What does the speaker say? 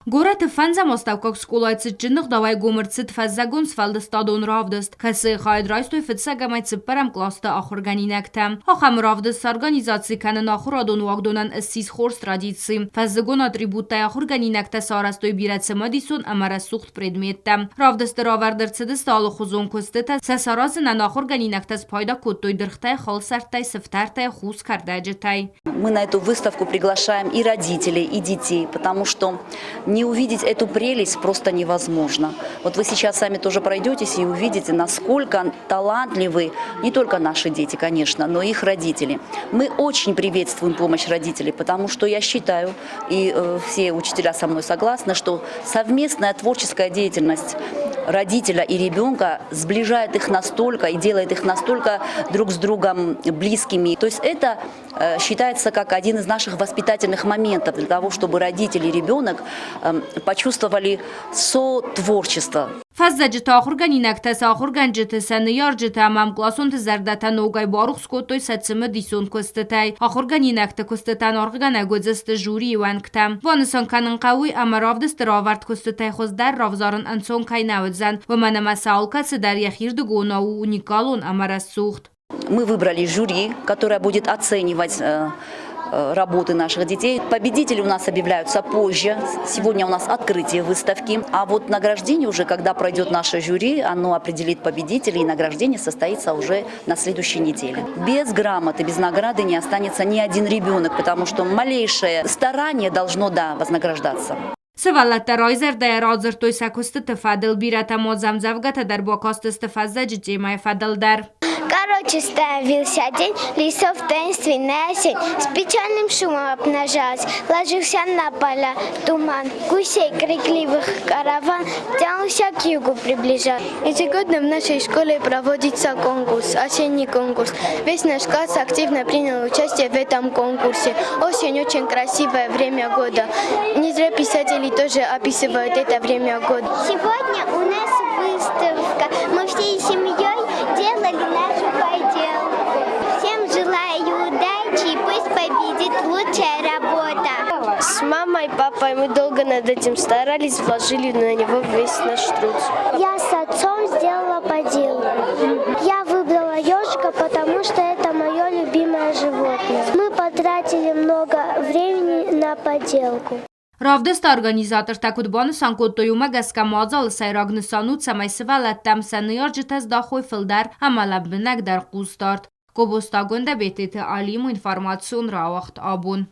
Գորաթը ֆանզամոստավկոք սկուլայցը ջնող դավայ գոմրցիտ ֆազզագոն սվալդը ստադոն ռավդստ, կասի խայդրայստոյ ֆիցսագամայցը պարամ կլաստը ախորգանինակտը։ Հոխամ ռավդս սարգանիզացի կանը նախորադոն ուաղդոնան ըսիս խորս տրադիցի։ Ֆազզագոն ատրիբուտտայ ախորգանինակտը սարաստոյ բիրացը մադիսոն ամարասուխտ предметта. Ռավդս դրավարդրցыды ստալու խուզոն կոստыта սասаразына նախորգանինակտս пайда куттой дырхтай холсартай сыфтартай хуз кардаджетай. Мы на эту выставку приглашаем и родителей, и детей, потому что не увидеть эту прелесть просто невозможно. Вот вы сейчас сами тоже пройдетесь и увидите, насколько талантливы не только наши дети, конечно, но и их родители. Мы очень приветствуем помощь родителей, потому что я считаю, и все учителя со мной согласны, что совместная творческая деятельность родителя и ребенка сближает их настолько и делает их настолько друг с другом близкими. То есть это считается как один из наших воспитательных моментов для того, чтобы родители и ребенок почувствовали сотворчество. Фаззаджита ախորգանինակտես ախորգանջիթսը նյարջիթը ամամ կլասոնթը զարդատան օգայ բարուխ սկոտոյ սացմը դիսոն կոստտայ ախորգանինակտը կոստտան արգանագոձստը ժուրի ուանքտա վանսոն կանն qawի ամարավդս տրավարդ կոստտայ խոզդար равзарын անցոն կայնավձան վմանամասալկасы дар яхирды гонау уникалон амарасухт. Мы выбрали жюри, которое будет оценивать работы наших детей. Победители у нас объявляются позже. Сегодня у нас открытие выставки. А вот награждение уже, когда пройдет наше жюри, оно определит победителей, и награждение состоится уже на следующей неделе. Без грамоты, без награды не останется ни один ребенок, потому что малейшее старание должно, вознаграждаться. Сывалатта райзер да разертой сакосты тфадл бирата мозам завгата дар бокасты стфаззаджи джемай фадалдар. Короче, становился день, лесов таинственная осень, с печальным шумом обнажалась, ложился на поля туман, гусей крикливых караван тянулся к югу приближал. Ежегодно в нашей школе проводится конкурс, осенний конкурс. Весь наш класс активно принял участие в этом конкурсе. Осень очень красивое время года. Не зря писатели тоже описывают это время года. Сегодня у нас выставка. Мы всей семьей делали нашу поделку. Всем желаю удачи и пусть победит лучшая работа. С мамой и папой мы долго над этим старались, вложили на него весь наш труд. Я с отцом сделала поделку. Я выбрала ежика, потому что это мое любимое животное. Мы потратили много времени на поделку. Ravdest organizator takudban sankottoyuma gaska mazal sayragnisanut samaysvallattam saniyarjitas daxoy fildar amalabnak dar qustart. Kobostagonda betete alim informatsion rawagt abun.